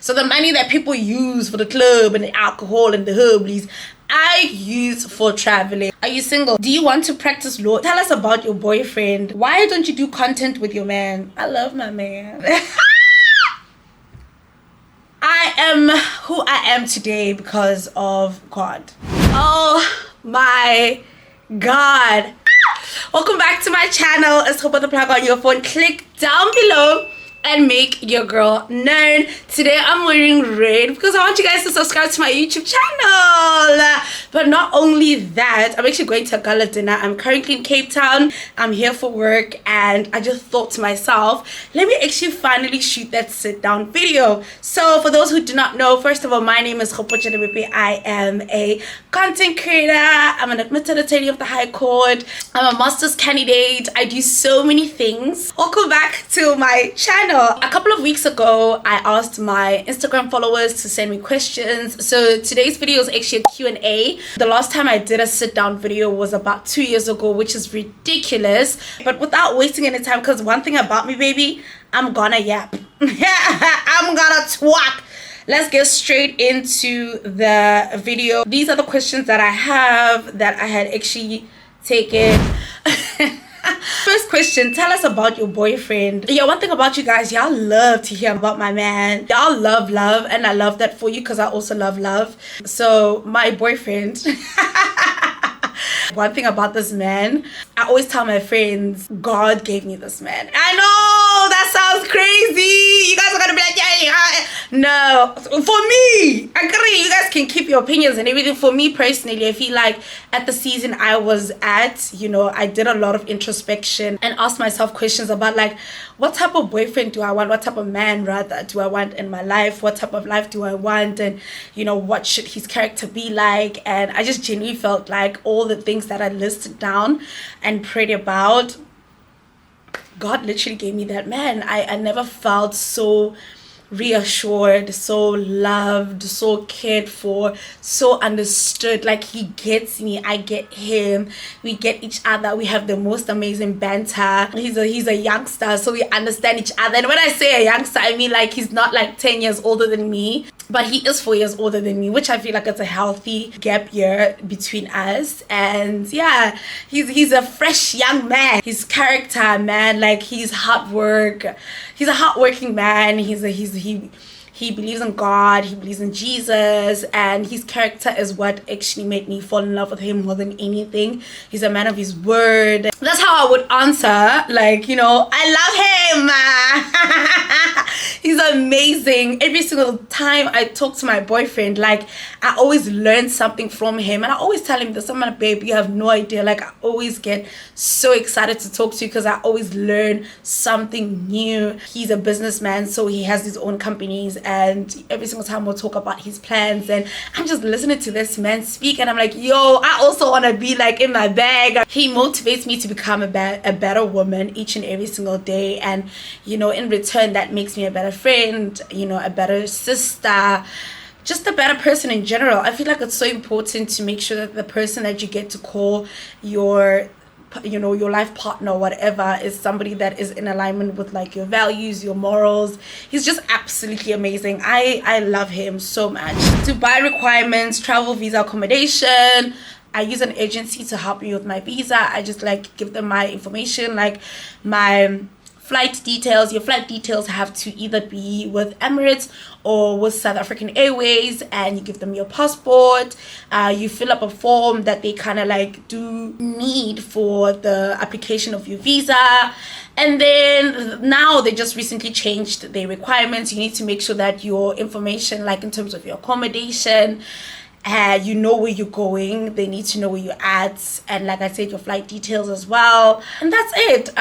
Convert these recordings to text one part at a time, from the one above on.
So the money that people use for the club and the alcohol and the herblies, I use for traveling. Are you single? Do you want to practice law? Tell us about your boyfriend. Why don't you do content with your man? I love my man. I am who I am today because of God. Oh my God. Welcome back to my channel. It's Kgopotjo Lebepe on your phone. Click down below and make your girl known. Today I'm wearing red because I want you guys to subscribe to my YouTube channel. But not only that, I'm actually going to a gala dinner. I'm currently in Cape Town. I'm here for work and I just thought to myself, let me actually finally shoot that sit down video. So for those who do not know, first of all, my name is Kgopotjo Lebepe. I am a content creator. I'm an admitted attorney of the High Court. I'm a master's candidate. I do so many things. Welcome back to my channel. A couple of weeks ago, I asked my Instagram followers to send me questions. So today's video is actually a Q&A. The last time I did a sit down video was about 2 years ago, which is ridiculous. But without wasting any time, because one thing about me, baby, I'm gonna yap. I'm gonna twat. Let's get straight into the video. These are the questions that I have that I had actually taken. First question, tell us about your boyfriend. Yeah, one thing about you guys, y'all love to hear about my man. Y'all love love, and I love that for you because I also love love. So my boyfriend, one thing about this man, I always tell my friends, God gave me this man. I know that sounds crazy. You guys are gonna be like, yeah. No, for me, I agree. You guys can keep your opinions and everything. For me personally, I feel like at the season I was at, you know, I did a lot of introspection and asked myself questions about like, what type of boyfriend do I want? What type of man rather do I want in my life? What type of life do I want? And you know, what should his character be like? And I just genuinely felt like all the things that I listed down and prayed about, God literally gave me that man. I never felt so reassured, so loved, so cared for, so understood. Like he gets me, I get him, we get each other, we have the most amazing banter. He's a youngster, so we understand each other. And when I say a youngster, I mean like he's not like 10 years older than me, but he is 4 years older than me, which I feel like it's a healthy gap year between us. And yeah, he's a fresh young man. His character, man, like he's hard work. He's a hardworking man. He believes in God, he believes in Jesus, and his character is what actually made me fall in love with him more than anything. He's a man of his word. That's how I would answer, like, you know, I love him. He's amazing. Every single time I talk to my boyfriend, like, I always learn something from him, and I always tell him this. I'm like, babe, you have no idea. Like, I always get so excited to talk to you because I always learn something new. He's a businessman, so he has his own companies, and every single time we'll talk about his plans, and I'm just listening to this man speak, and I'm like, yo, I also want to be like in my bag. He motivates me to become a better woman each and every single day, and you know, in return that makes me a better friend, you know, a better sister, just a better person in general. I feel like it's so important to make sure that the person that you get to call your, you know, your life partner or whatever is somebody that is in alignment with like your values, your morals. He's just absolutely amazing. I love him so much. Dubai requirements, travel, visa, accommodation. I use an agency to help me with my visa. I just like give them my information, like my flight details. Your flight details have to either be with Emirates or with South African Airways, and you give them your passport. You fill up a form that they kind of like do need for the application of your visa. And then now they just recently changed their requirements. You need to make sure that your information, like in terms of your accommodation, you know where you're going, they need to know where you're at, and like I said, your flight details as well. And that's it.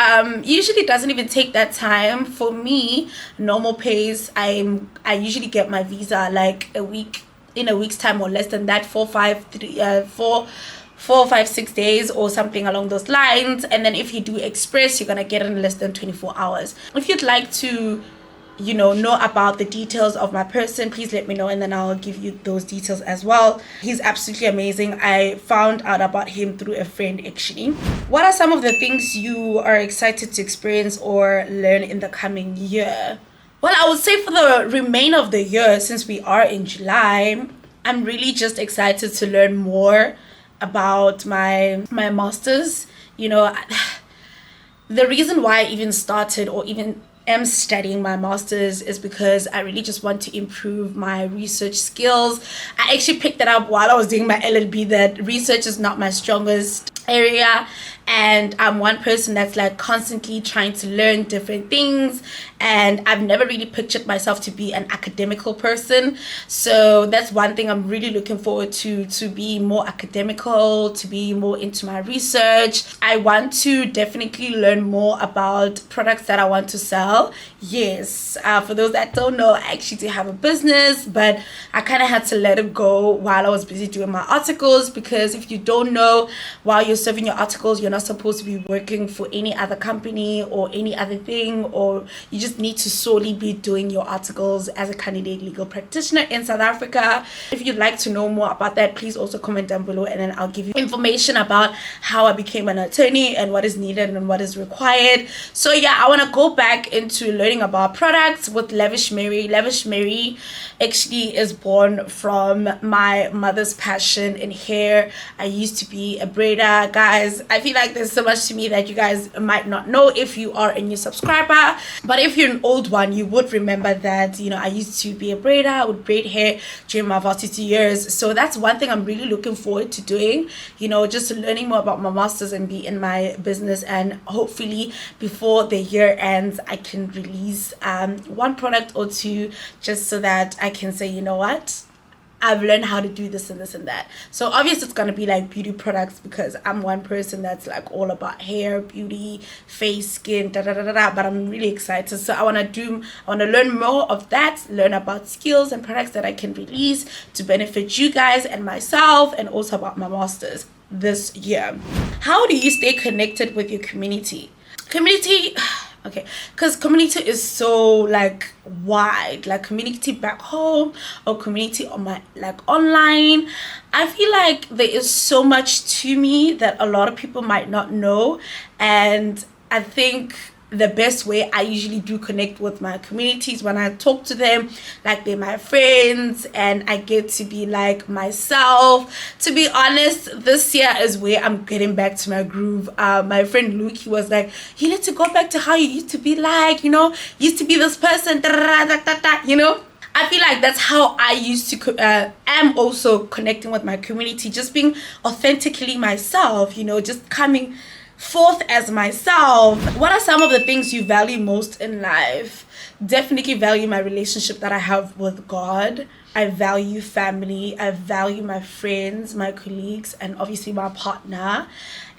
Usually doesn't even take that time. For me, normal pace, I usually get my visa like in a week's time or less than that, 4, 5, 6 days or something along those lines. And then if you do express, you're gonna get in less than 24 hours. If you'd like to, you know about the details of my person, please let me know, and then I'll give you those details as well. He's absolutely amazing. I found out about him through a friend actually. What are some of the things you are excited to experience or learn in the coming year? Well, I would say for the remainder of the year, since we are in July, I'm really just excited to learn more about my masters. You know, the reason why I even started or even am studying my masters is because I really just want to improve my research skills. I actually picked that up while I was doing my LLB, that research is not my strongest area, and I'm one person that's like constantly trying to learn different things, and I've never really pictured myself to be an academical person. So that's one thing I'm really looking forward to be more academical, to be more into my research. I want to definitely learn more about products that I want to sell. Yes, for those that don't know, I actually do have a business, but I kind of had to let it go while I was busy doing my articles, because if you don't know, while you're serving your articles, you're not supposed to be working for any other company or any other thing, or you just need to solely be doing your articles as a candidate legal practitioner in South Africa. If you'd like to know more about that, please also comment down below, and then I'll give you information about how I became an attorney and what is needed and what is required. So yeah, I want to go back into learning about products with Lavish Mary. Lavish Mary actually is born from my mother's passion in hair. I used to be a braider. Guys, I feel like there's so much to me that you guys might not know if you are a new subscriber, but if you're an old one, you would remember that, you know, I used to be a braider. I would braid hair during my varsity years. So that's one thing I'm really looking forward to doing, you know, just learning more about my masters and be in my business, and hopefully before the year ends I can release one product or two, just so that I can say, you know what, I've learned how to do this and this and that. So obviously it's gonna be like beauty products, because I'm one person that's like all about hair, beauty, face, skin, da da da da da. But I'm really excited. So I wanna learn more of that, learn about skills and products that I can release to benefit you guys and myself, and also about my masters this year. How do you stay connected with your community? Okay, because community is so like wide, like community back home or community on my like online. I feel like there is so much to me that a lot of people might not know, and I think the best way I usually do connect with my communities when I talk to them like they're my friends, and I get to be like myself. To be honest, this year is where I'm getting back to my groove. My friend Luke, he was like, you need to go back to how you used to be, like, you know, used to be this person, you know. I feel like that's how I used to am also connecting with my community, just being authentically myself, you know, just coming forth as myself. What are some of the things you value most in life? Definitely value my relationship that I have with God. I value family. I value my friends, my colleagues, and obviously my partner.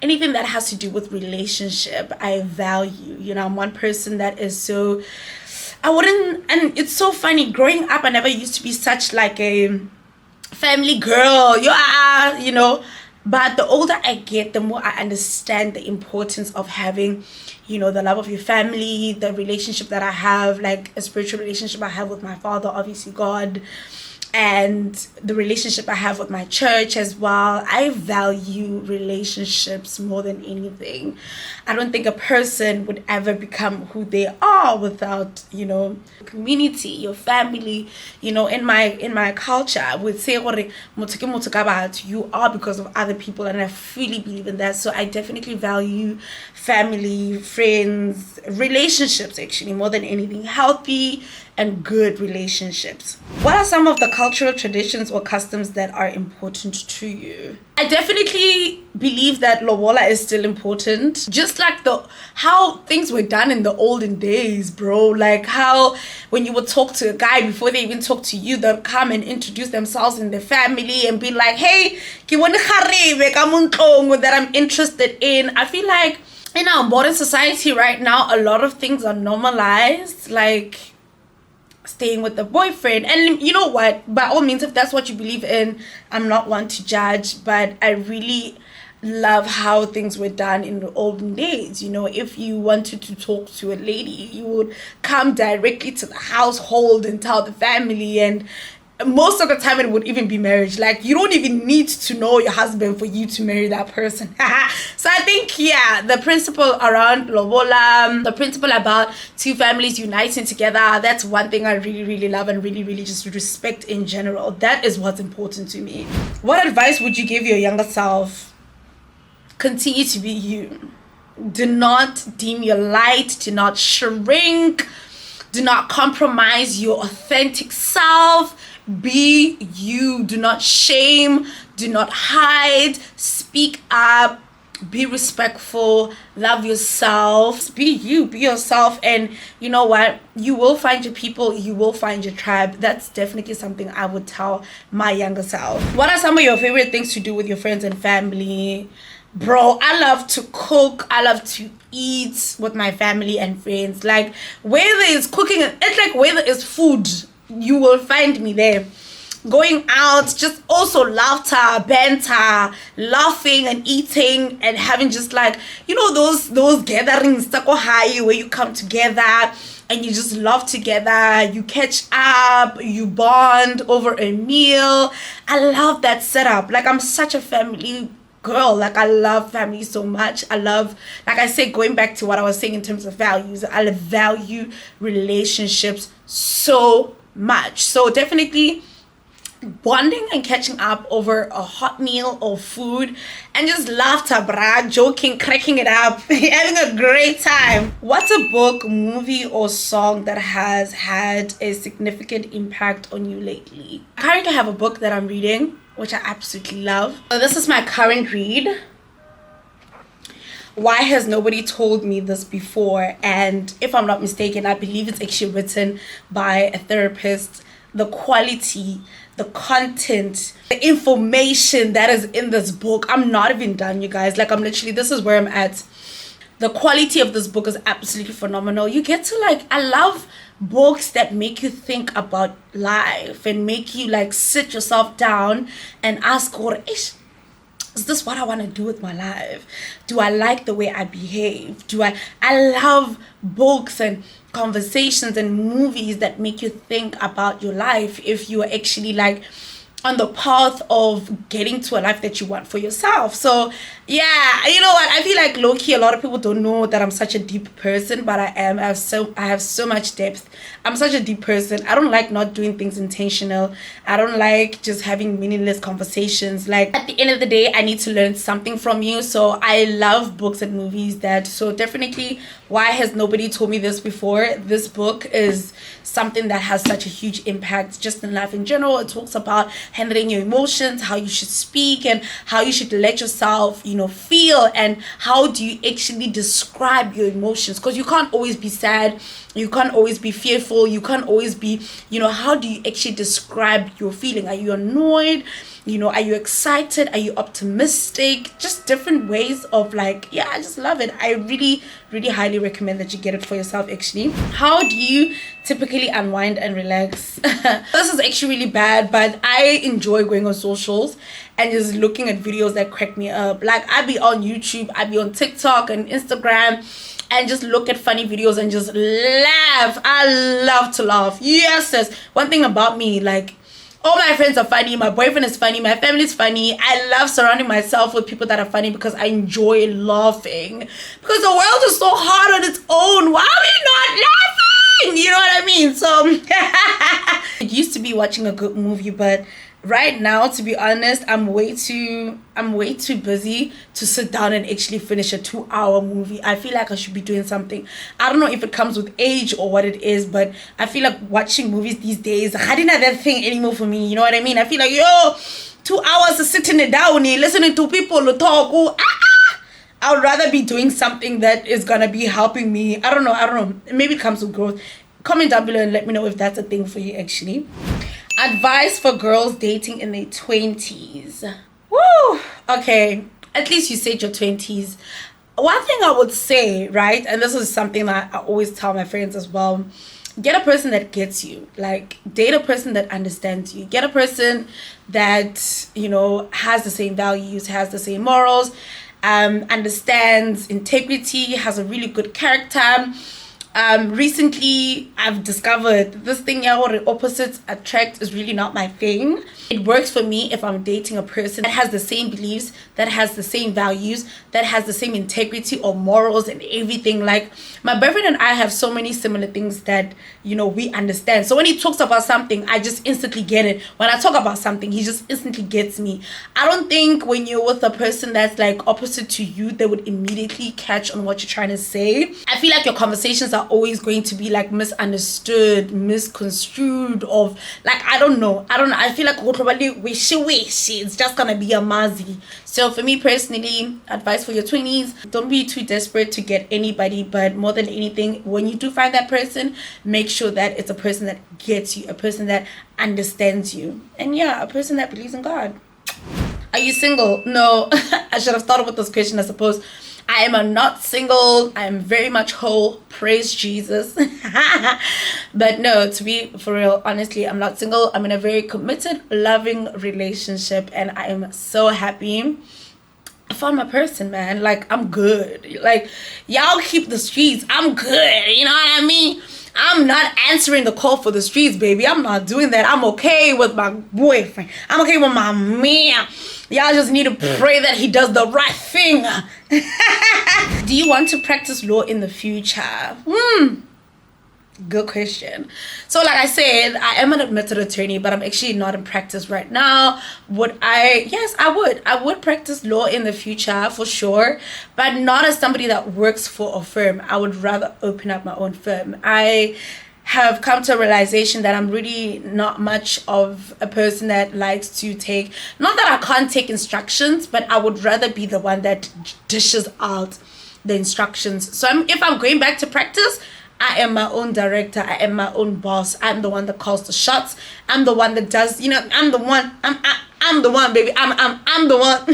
Anything that has to do with relationship, I value. You know, I'm one person that is so, and it's so funny, growing up I never used to be such like a family girl. You know, but the older I get, the more I understand the importance of having, you know, the love of your family, the relationship that I have, like a spiritual relationship I have with my father, obviously God, and the relationship I have with my church as well. I value relationships more than anything. I don't think a person would ever become who they are without, you know, community, your family. You know, in my culture, I would say you are because of other people, and I fully believe in that. So I definitely value family, friends, relationships, actually more than anything, healthy and good relationships. What are some of the cultural traditions or customs that are important to you? I definitely believe that lobola is still important, just like how things were done in the olden days, bro. Like how when you would talk to a guy before they even talk to you, they'll come and introduce themselves and their family and be like, hey, that I'm interested in. I feel like in our modern society right now, a lot of things are normalized, like staying with the boyfriend. And you know what, by all means, if that's what you believe in, I'm not one to judge, but I really love how things were done in the olden days. You know, if you wanted to talk to a lady, you would come directly to the household and tell the family, and most of the time it would even be marriage. Like, you don't even need to know your husband for you to marry that person. So I think, yeah, the principle around lobola, the principle about two families uniting together, that's one thing I really, really love and really, really just respect in general. That is what's important to me. What advice would you give your younger self? Continue to be you. Do not dim your light. Do not shrink. Do not compromise your authentic self. Be you. Do not shame. Do not hide. Speak up. Be respectful. Love yourself. Be you. Be yourself. And you know what? You will find your people. You will find your tribe. That's definitely something I would tell my younger self. What are some of your favorite things to do with your friends and family? Bro, I love to cook. I love to eat with my family and friends. Like, where there is cooking, it's like where there is food, you will find me there. Going out, just also laughter, banter, laughing and eating and having just like, you know, those gatherings where you come together and you just laugh together, you catch up, you bond over a meal. I love that setup. Like, I'm such a family girl. Like, I love family so much. I love, like I said, going back to what I was saying in terms of values, I value relationships so much. So definitely bonding and catching up over a hot meal or food and just laughter, brah, joking, cracking it up, having a great time. What's a book, movie, or song that has had a significant impact on you lately? I currently have a book that I'm reading, which I absolutely love. So this is my current read. Why Has Nobody Told Me This Before? And if I'm not mistaken, I believe it's actually written by a therapist. The quality, the content, the information that is in this book, I'm not even done, you guys. Like, I'm literally, this is where I'm at. The quality of this book is absolutely phenomenal. You get to, like, I love books that make you think about life and make you like sit yourself down and ask, is this what I want to do with my life? Do I like the way I behave? I love books and conversations and movies that make you think about your life if you are actually like on the path of getting to a life that you want for yourself. So yeah, you know what, I feel like low-key a lot of people don't know that I'm such a deep person, but I am. I have so much depth. I'm such a deep person. I don't like not doing things intentional. I don't like just having meaningless conversations. Like, at the end of the day, I need to learn something from you. So I love books and movies that, so definitely Why Has Nobody Told Me This Before? This book is something that has such a huge impact just in life in general. It talks about handling your emotions, how you should speak, and how you should let yourself, you know, feel, and how do you actually describe your emotions, because you can't always be sad, you can't always be fearful, you can't always be, you know, how do you actually describe your feeling? Are you annoyed? You know, are you excited? Are you optimistic? Just different ways of like, yeah, I just love it. I really, really highly recommend that you get it for yourself actually. How do you typically unwind and relax? This is actually really bad, but I enjoy going on socials and just looking at videos that crack me up. Like, I be on YouTube, I be on TikTok and Instagram, and just look at funny videos and just laugh. I love to laugh. Yes, one thing about me, like, all my friends are funny, my boyfriend is funny, my family is funny. I love surrounding myself with people that are funny because I enjoy laughing. Because the world is so hard on its own. Why are we not laughing? You know what I mean? So it used to be watching a good movie, but right now, to be honest, I'm way too busy to sit down and actually finish a 2-hour movie. I feel like I should be doing something. I don't know if it comes with age or what it is, but I feel like watching movies these days, I didn't have that thing anymore for me. You know what I mean? I feel like, 2 hours of sitting down here, listening to people talk. I would rather be doing something that is gonna be helping me. I don't know. Maybe it comes with growth. Comment down below and let me know if that's a thing for you actually. Advice for girls dating in their 20s. Woo! Okay, at least you said your 20s. One thing I would say, right, and this is something that I always tell my friends as well, get a person that gets you. Like, date a person that understands you. Get a person that, you know, has the same values, has the same morals, understands integrity, has a really good character, Recently I've discovered this thing, yeah, what opposites attract is really not my thing. It works for me if I'm dating a person that has the same beliefs, that has the same values, that has the same integrity or morals and everything. Like, my boyfriend and I have so many similar things that, you know, we understand. So when he talks about something, I just instantly get it. When I talk about something, he just instantly gets me. I don't think when you're with a person that's like opposite to you, they would immediately catch on what you're trying to say. I feel like your conversations are always going to be like misunderstood, misconstrued, of like, I don't know. I feel like it's just gonna be a mazi. So for me personally, advice for your 20s, don't be too desperate to get anybody, but more than anything, when you do find that person, make sure that it's a person that gets you, a person that understands you, and yeah, a person that believes in God. Are you single? No. I should have started with this question, I suppose. I am not single. I am very much whole. Praise Jesus. But no, to be for real, honestly, I'm not single. I'm in a very committed, loving relationship, and I am so happy. I found my person, man. Like, I'm good. Like, y'all keep the streets. I'm good. You know what I mean? I'm not answering the call for the streets, baby. I'm not doing that. I'm okay with my boyfriend. I'm okay with my man. Y'all just need to pray that he does the right thing. Do you want to practice law in the future? Good question. So like I said, I am an admitted attorney, but I'm actually not in practice right now. Would I? Yes, I would. I would practice law in the future for sure, but not as somebody that works for a firm. I would rather open up my own firm. I have come to a realization that I'm really not much of a person that likes to take, not that I can't take instructions, but I would rather be the one that dishes out the instructions. So if I'm going back to practice, I am my own director. I am my own boss. I'm the one that calls the shots. I'm the one that does, you know, I'm the one. I'm the one, baby. I'm the one.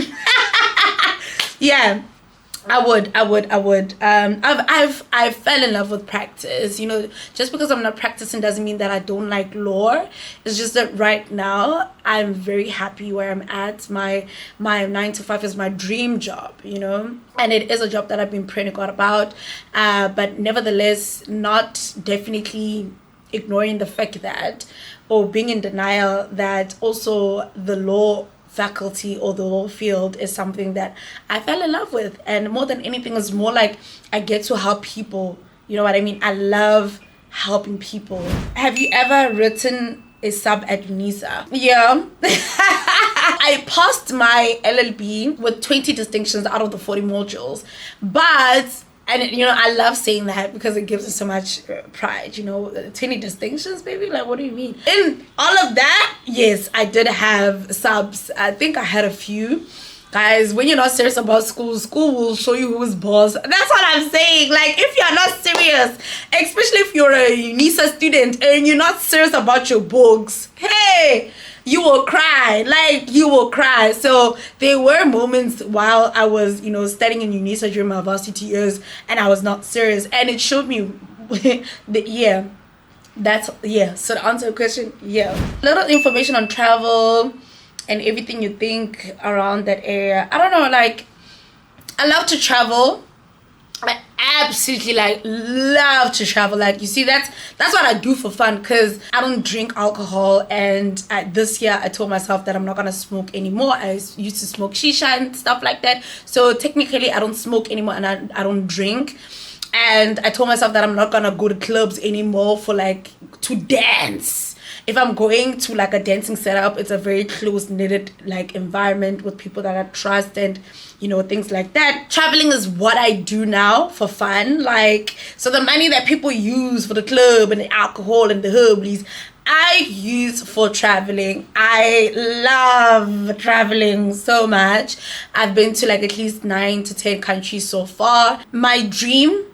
Yeah. I would. I've fell in love with practice. You know, just because I'm not practicing doesn't mean that I don't like law. It's just that right now I'm very happy where I'm at. My 9 to 5 is my dream job, you know, and it is a job that I've been praying to God about. But nevertheless, not definitely ignoring the fact that, or being in denial that also the law faculty or the law field is something that I fell in love with, and more than anything is more like I get to help people. You know what I mean? I love helping people. Have you ever written a sub at UNISA? Yeah. I passed my LLB with 20 distinctions out of the 40 modules, but and you know, I love saying that because it gives us so much pride, you know, 20 distinctions, baby. Like, what do you mean? In all of that, yes, I did have subs. I think I had a few. Guys, when you're not serious about school, school will show you who's boss. That's what I'm saying. Like, if you're not serious, especially if you're a UNISA student and you're not serious about your books, hey, you will cry. Like, you will cry. So there were moments while I was, you know, studying in UNISA during my varsity years and I was not serious, and it showed me that, yeah, that's, yeah. So to answer the question, yeah. Little information on travel and everything you think around that area. I don't know, like, I love to travel. I absolutely love to travel. Like, you see, that's what I do for fun, because I don't drink alcohol, and this year I told myself that I'm not gonna smoke anymore. I used to smoke shisha and stuff like that, so technically I don't smoke anymore, and I don't drink. And I told myself that I'm not gonna go to clubs anymore for like to dance. If I'm going to like a dancing setup, it's a very close-knitted like environment with people that I trust, and you know, things like that. Traveling is what I do now for fun. Like, so the money that people use for the club and the alcohol and the herblies, I use for traveling. I love traveling so much. I've been to like at least 9 to 10 countries so far. My dream,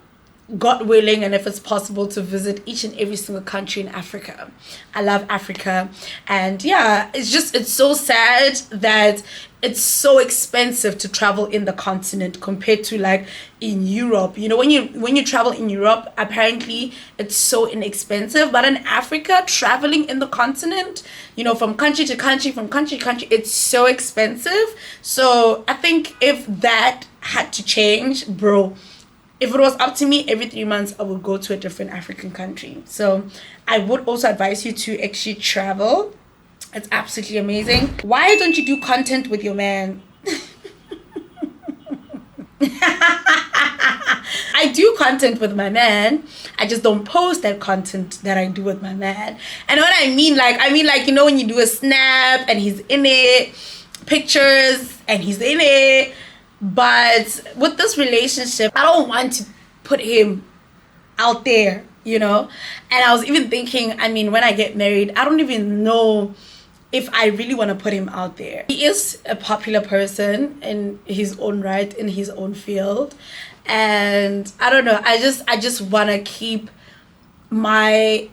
God willing, and if it's possible, to visit each and every single country in Africa. I love Africa, and yeah, it's so sad that it's so expensive to travel in the continent compared to like in Europe. You know, when you travel in Europe, apparently it's so inexpensive, but in Africa, traveling in the continent, you know, from country to country, from country to country, it's so expensive. So I think if that had to change, bro, if it was up to me, every 3 months I would go to a different African country. So I would also advise you to actually travel. It's absolutely amazing. Why don't you do content with your man? I do content with my man. I just don't post that content that I do with my man. And what I mean like, you know, when you do a snap and he's in it, pictures and he's in it. But with this relationship, I don't want to put him out there, you know. And I was even thinking, I mean, when I get married, I don't even know if I really want to put him out there. He is a popular person in his own right, in his own field. And I don't know, I just want to keep my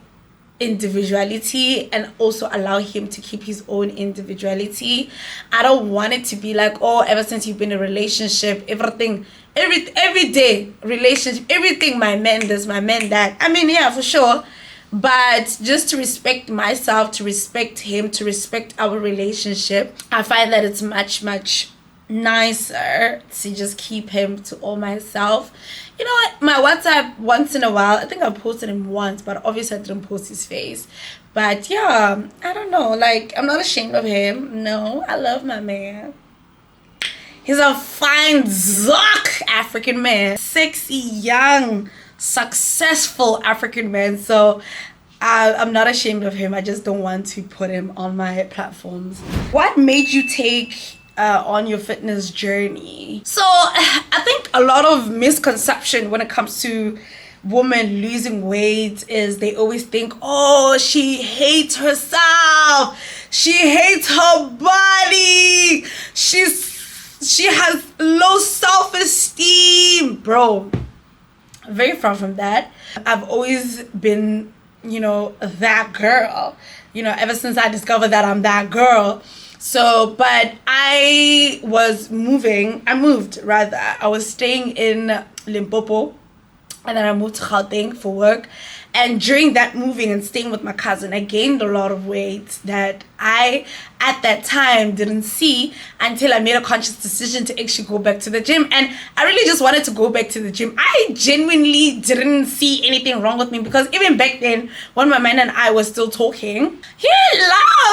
individuality and also allow him to keep his own individuality. I don't want it to be like, oh, ever since you've been in a relationship, everything, every day relationship, everything, my man this, my man that. I mean, yeah, for sure. But just to respect myself, to respect him, to respect our relationship, I find that it's much nicer to just keep him to all myself. You know what, my WhatsApp, once in a while, I think I posted him once, but obviously I didn't post his face. But yeah, I don't know, like, I'm not ashamed of him. No, I love my man. He's a fine zock African man, sexy, young, successful African man. So I'm not ashamed of him. I just don't want to put him on my platforms. What made you take on your fitness journey? So I think a lot of misconception when it comes to women losing weight is they always think, oh, she hates herself, she hates her body, she has low self-esteem. Bro, very far from that. I've always been, you know, that girl, you know, ever since I discovered that I'm that girl. So, but I was staying in Limpopo, and then I moved to Gauteng for work. And during that moving and staying with my cousin, I gained a lot of weight that I, at that time, didn't see until I made a conscious decision to actually go back to the gym. And I really just wanted to go back to the gym. I genuinely didn't see anything wrong with me, because even back then, when my man and I were still talking, he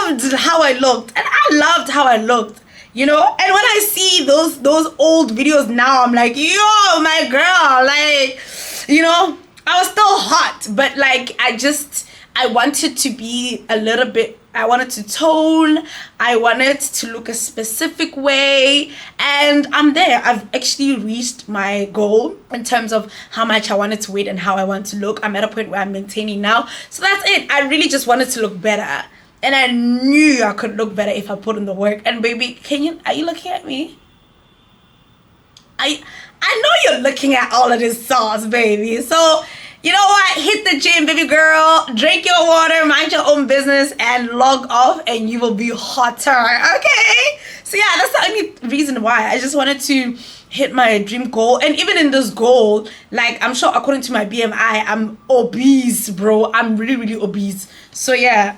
loved how I looked, and I loved how I looked. You know, and when I see those old videos now, I'm like, yo, my girl, like, you know, I was still hot, but like, I wanted to be a little bit, I wanted to tone, I wanted to look a specific way, and I'm there. I've actually reached my goal in terms of how much I wanted to weight and how I want to look. I'm at a point where I'm maintaining now. So that's it. I really just wanted to look better. And I knew I could look better if I put in the work. And baby, are you looking at me? I know you're looking at all of this sauce, baby. So, you know what? Hit the gym, baby girl. Drink your water, mind your own business, and log off, and you will be hotter. Okay? So yeah, that's the only reason why. I just wanted to hit my dream goal. And even in this goal, like, I'm sure according to my BMI, I'm obese, bro. I'm really obese. So yeah.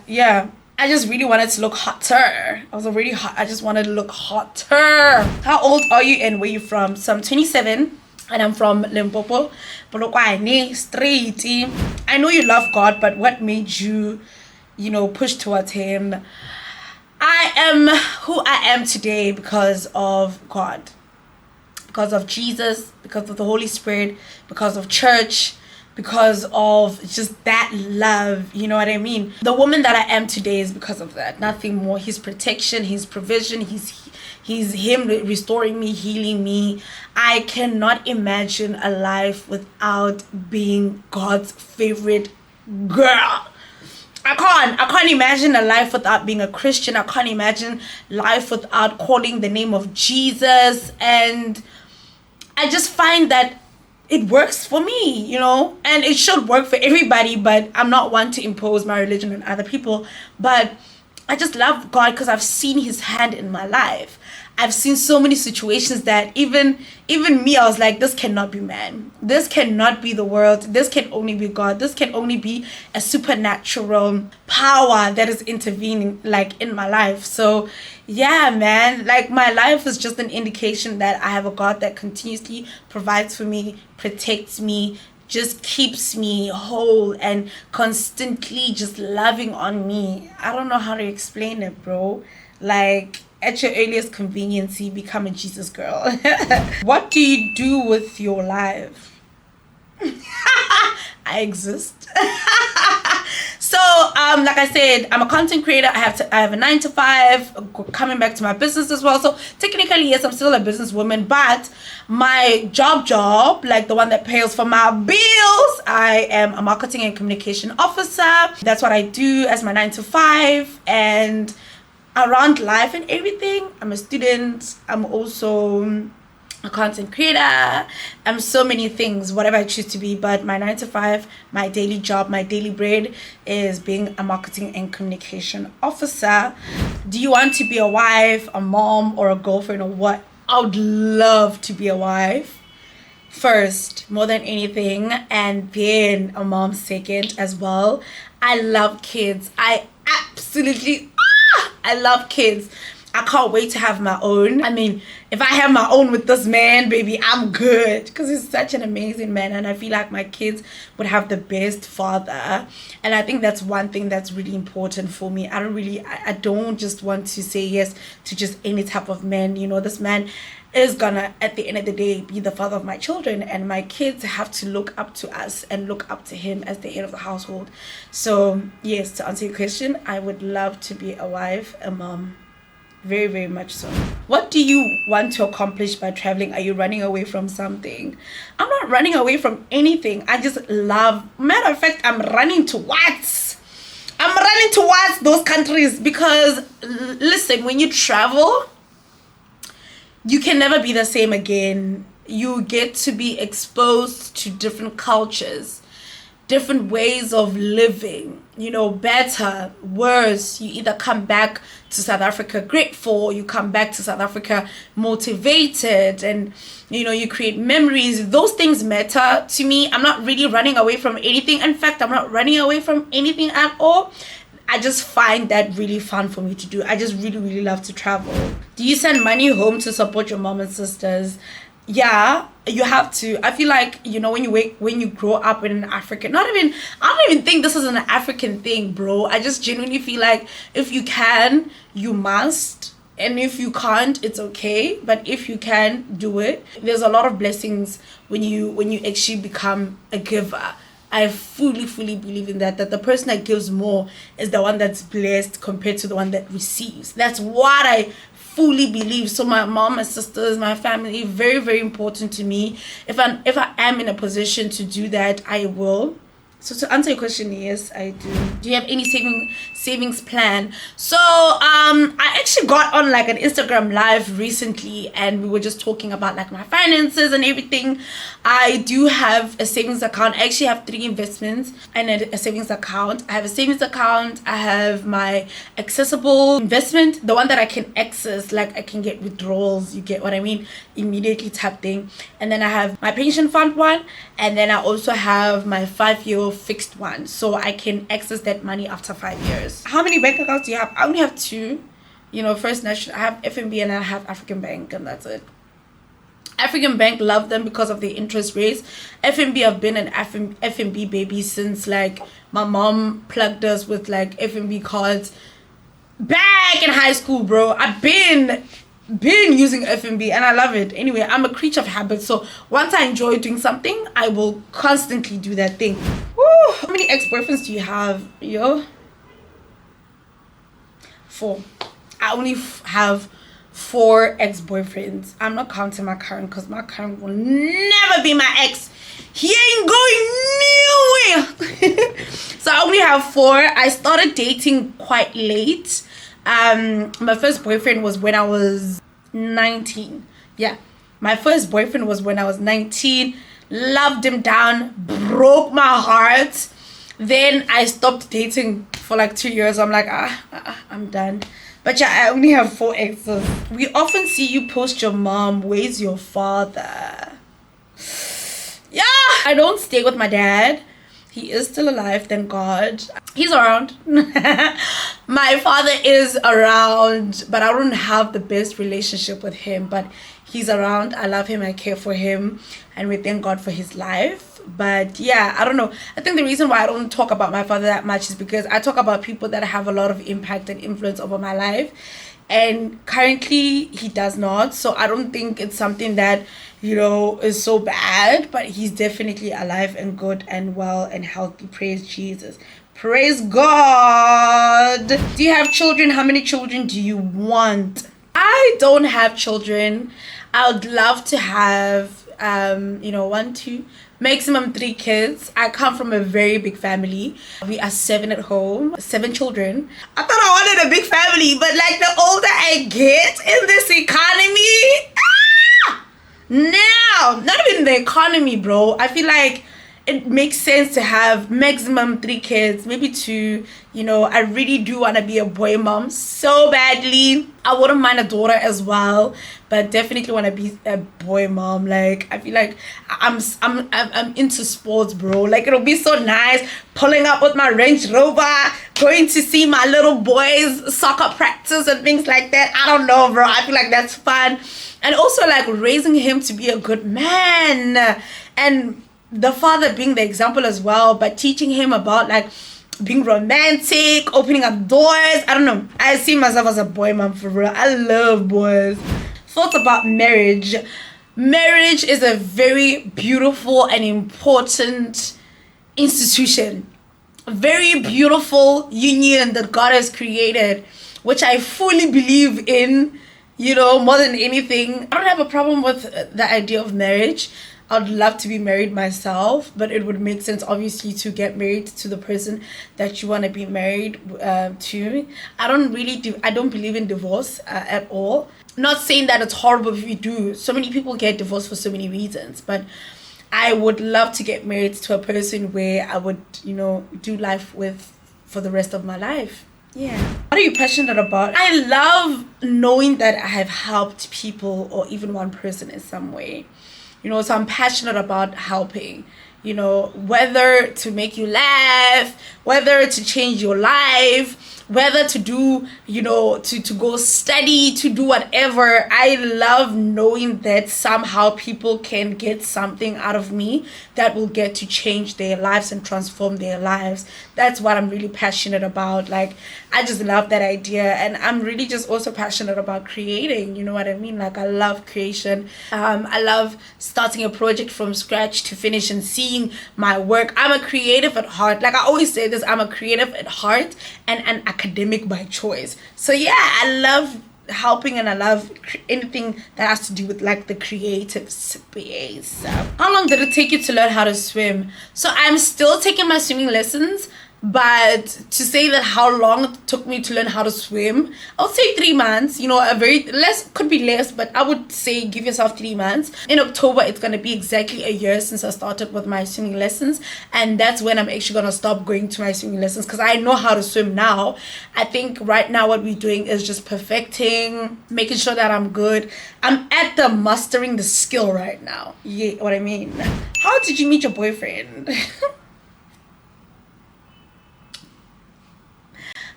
I just really wanted to look hotter. I was already hot. I just wanted to look hotter. How old are you and where you from? So I'm 27 and I'm from Limpopo. Straight. I know you love God, but what made you, you know, push towards him? I am who I am today because of God, because of Jesus, because of the Holy Spirit, because of church, because of just that love. You know what I mean? The woman that I am today is because of that, nothing more. His protection, his provision, he's him restoring me, healing me. I cannot imagine a life without being God's favorite girl. I can't imagine a life without being a Christian. I can't imagine life without calling the name of Jesus. And I just find that it works for me, you know, and it should work for everybody, but I'm not one to impose my religion on other people. But I just love God because I've seen his hand in my life. I've seen so many situations that even me, I was like, this cannot be man. This cannot be the world. This can only be God. This can only be a supernatural power that is intervening like in my life. So yeah, man, like my life is just an indication that I have a God that continuously provides for me, protects me, just keeps me whole and constantly just loving on me. I don't know how to explain it, bro. Like, at your earliest convenience, become a Jesus girl. What do you do with your life? I exist. So like I said, I'm a content creator. I have a 9 to 5, coming back to my business as well. So technically, yes, I'm still a businesswoman, but my job, like the one that pays for my bills, I am a marketing and communication officer. That's what I do as my 9 to 5. And around life and everything, I'm a student. I'm also a content creator. I'm so many things, whatever I choose to be. But my 9 to 5, my daily job, my daily bread is being a marketing and communication officer. Do you want to be a wife, a mom, or a girlfriend, or what? I would love to be a wife first, more than anything, and then a mom second as well. I love kids. I love kids. I can't wait to have my own. I mean, if I have my own with this man, baby, I'm good, because he's such an amazing man, and I feel like my kids would have the best father. And I think that's one thing that's really important for me. I don't just want to say yes to just any type of man. You know, this man is gonna, at the end of the day, be the father of my children, and my kids have to look up to us and look up to him as the head of the household. So yes, to answer your question, I would love to be a wife, a mom. Very, very much so. What do you want to accomplish by traveling? Are you running away from something? I'm not running away from anything. I just love, matter of fact, I'm running towards those countries, because listen, when you travel, you can never be the same again. You get to be exposed to different cultures, different ways of living, you know, better, worse. You either come back to South Africa grateful, or you come back to South Africa motivated, and you know, you create memories. Those things matter to me. I'm not really running away from anything. In fact, I'm not running away from anything at all. I just find that really fun for me to do. I just really, really love to travel. Do you send money home to support your mom and sisters? Yeah, you have to. I feel like, you know, when you grow up in an African, I don't even think this is an African thing, bro. I just genuinely feel like if you can, you must. And if you can't, it's okay. But if you can, do it. There's a lot of blessings when you actually become a giver. I fully believe in that the person that gives more is the one that's blessed compared to the one that receives. That's what I fully believe. So my mom, my sisters, my family, very, very important to me. If I am in a position to do that, I will. So to answer your question, yes, I do. Do you have any savings plan? So I actually got on like an Instagram live recently, and we were just talking about like my finances and everything. I do have a savings account. I actually have 3 investments and a savings account. I have a savings account. I have my accessible investment, the one that I can access, like I can get withdrawals, you get what I mean, immediately type thing. And then I have my pension fund one, and then I also have my 5-year fixed one, so I can access that money after 5 years. How many bank accounts do you have? I only have 2. You know, First National, I have FNB, and I have African Bank, and that's it. African Bank, love them because of the interest rates. FNB, I've been an FNB baby since like my mom plugged us with like FNB cards back in high school, bro. I've been using FNB and I love it. Anyway, I'm a creature of habit, so once I enjoy doing something, I will constantly do that thing. Woo! How many ex-boyfriends do you have? Yo, 4. I only have 4 ex-boyfriends. I'm not counting my current, because my current will never be my ex. He ain't going nowhere. So I only have 4. I started dating quite late. My first boyfriend was when I was 19. Yeah, my first boyfriend was when I was 19. Loved him down, broke my heart. Then I stopped dating for like 2 years. I'm like, I'm done. But yeah, I only have 4 exes. We often see you post your mom. Where's your father? Yeah, I don't stay with my dad. He is still alive, thank God. He's around. My father is around, but I don't have the best relationship with him. But he's around. I love him. I care for him. And we thank God for his life. But yeah, I don't know. I think the reason why I don't talk about my father that much is because I talk about people that have a lot of impact and influence over my life. And currently he does not, so I don't think it's something that, you know, is so bad, but he's definitely alive and good and well and healthy. Praise Jesus. Praise God. Do you have children? How many children do you want? I don't have children. I would love to have you know, 1, 2, maximum 3 kids. I come from a very big family. We are 7 at home, 7 children. I thought I wanted a big family, but like the older I get in this economy, now, not even the economy, bro. I feel like it makes sense to have maximum 3 kids, maybe 2. You know, I really do want to be a boy mom so badly. I wouldn't mind a daughter as well, but definitely want to be a boy mom. Like, I feel like I'm into sports, bro. Like, it'll be so nice pulling up with my Range Rover, going to see my little boys soccer practice and things like that. I don't know, bro. I feel like that's fun. And also like raising him to be a good man, and the father being the example as well, but teaching him about like being romantic, opening up doors. I don't know. I see myself as a boy mom for real. I love boys. Thoughts about marriage. Marriage is a very beautiful and important institution. A very beautiful union that God has created, which I fully believe in, you know, more than anything. I don't have a problem with the idea of marriage. I'd love to be married myself, but it would make sense obviously to get married to the person that you want to be married to. I don't believe in divorce at all. Not saying that it's horrible if you do. So many people get divorced for so many reasons, but I would love to get married to a person where I would, you know, do life with for the rest of my life. Yeah. What are you passionate about? I love knowing that I have helped people or even one person in some way. You know, so I'm passionate about helping, you know, whether to make you laugh, whether to change your life, whether to do, you know, to go study, to do whatever. I love knowing that somehow people can get something out of me that will get to change their lives and transform their lives. That's what I'm really passionate about. Like, I just love that idea, and I'm really just also passionate about creating, you know what I mean? Like, I love creation. I love starting a project from scratch to finish and seeing my work. I'm a creative at heart. Like I always say this, I'm a creative at heart and an academic by choice. So yeah, I love helping and I love anything that has to do with like the creative space. How long did it take you to learn how to swim? So I'm still taking my swimming lessons, but to say that how long it took me to learn how to swim, I would say 3 months. You know, a very less, could be less, but I would say give yourself 3 months. In October it's going to be exactly a year since I started with my swimming lessons, and that's when I'm actually going to stop going to my swimming lessons, because I know how to swim now. I think right now what we're doing is just perfecting, making sure that I'm good. I'm at the mastering the skill right now. Yeah, what I mean. How did you meet your boyfriend?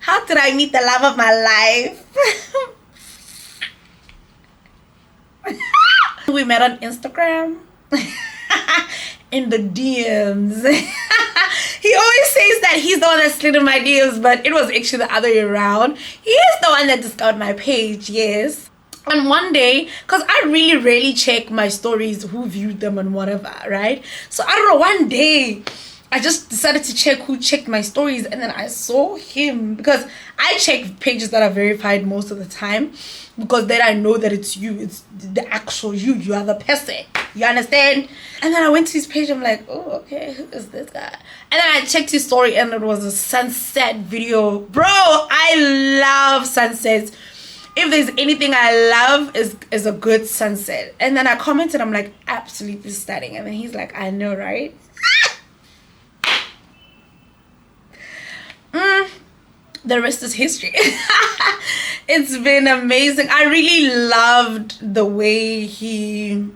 How did I meet the love of my life? We met on Instagram. In the DMs. He always says that he's the one that slid in my DMs, but it was actually the other way around. He is the one that discovered my page, yes. And one day, because I really rarely check my stories, who viewed them and whatever, right? So I don't know, one day I just decided to check who checked my stories, and then I saw him, because I check pages that are verified most of the time, because then I know that it's you, it's the actual you, you are the person, you understand? And then I went to his page, I'm like, oh, okay, who is this guy? And then I checked his story, and it was a sunset video. Bro, I love sunsets. If there's anything I love is a good sunset. And then I commented, I'm like, absolutely stunning. And then he's like, I know, right? The rest is history. It It's been amazing. I really loved the way he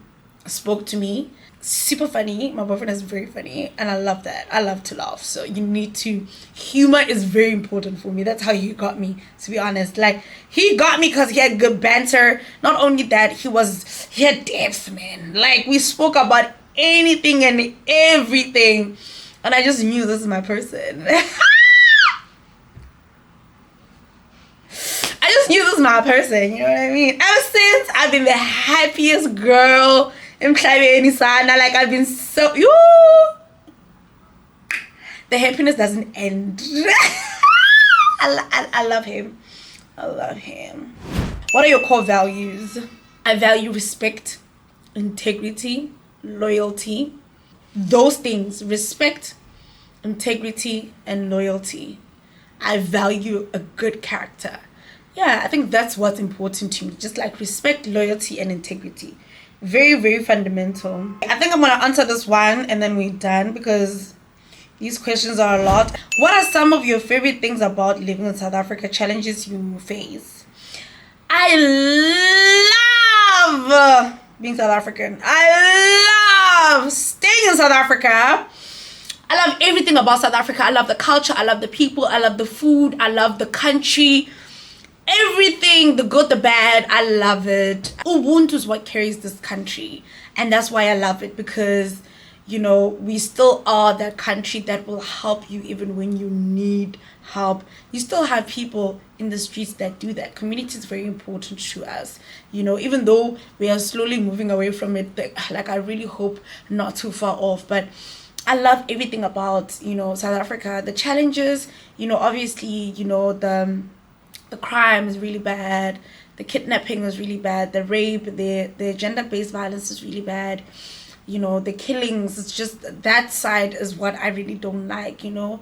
spoke to me. Super funny. My boyfriend is very funny, and I love that. I love to laugh. So you need to. Humor is very important for me. That's how he got me, to be honest. Like, he got me because he had good banter. Not only that, he had depth, man. Like, we spoke about anything and everything, and I just knew this is my person. I just knew this was my person, you know what I mean? Ever since, I've been the happiest girl in Mhlabeni sana. Like, I've been so... The happiness doesn't end. I love him. I love him. What are your core values? I value respect, integrity, loyalty. Those things, respect, integrity, and loyalty. I value a good character. Yeah, I think that's what's important to me. Just like respect, loyalty, and integrity. Very, very fundamental. I think I'm going to answer this one and then we're done because these questions are a lot. What are some of your favorite things about living in South Africa? Challenges you face? I love being South African. I love staying in South Africa. I love everything about South Africa. I love the culture. I love the people. I love the food. I love the country. Everything, the good, the bad, I love it. Ubuntu is what carries this country, and that's why I love it, because, you know, we still are that country that will help you even when you need help. You still have people in the streets that do that. Community is very important to us, you know, even though we are slowly moving away from it. Like, I really hope not too far off, but I love everything about, you know, South Africa. The challenges, you know, obviously, you know, the crime is really bad, the kidnapping is really bad, the rape, the gender-based violence is really bad, you know, the killings. It's just that side is what I really don't like, you know.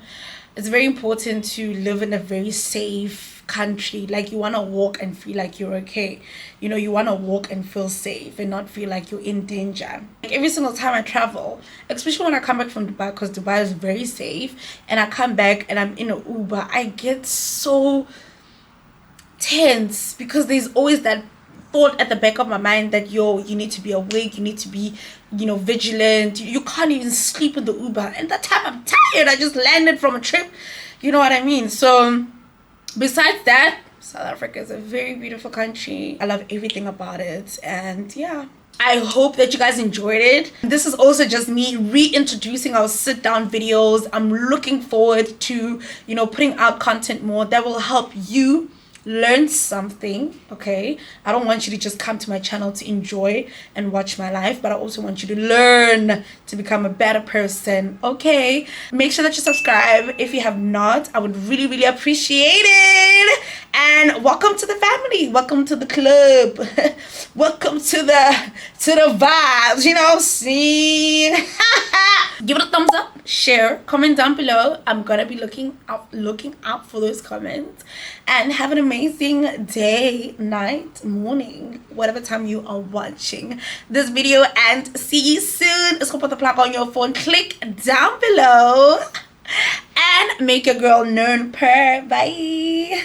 It's very important to live in a very safe country. Like, you want to walk and feel like you're okay, you know. You want to walk and feel safe and not feel like you're in danger. Like, every single time I travel, especially when I come back from Dubai, because Dubai is very safe, and I come back and I'm in an Uber, I get so tense because there's always that thought at the back of my mind that, yo, you need to be awake, you need to be, you know, vigilant. You can't even sleep in the Uber, and that time I'm tired. I just landed from a trip, you know what I mean? So besides that, South Africa is a very beautiful country. I love everything about it, and yeah, I hope that you guys enjoyed it. This is also just me reintroducing our sit down videos. I'm looking forward to, you know, putting out content more that will help you learn something. Okay, I don't want you to just come to my channel to enjoy and watch my life, but I also want you to learn to become a better person. Okay, make sure that you subscribe if you have not. I would really, really appreciate it. And welcome to the family, welcome to the club, welcome to the vibes, you know. See. Give it a thumbs up, share, comment down below. I'm gonna be looking out for those comments. And have an amazing day, night, morning, whatever time you are watching this video, and see you soon. It's Kgopotjo plug on your phone. Click down below and make your girl known per. Bye.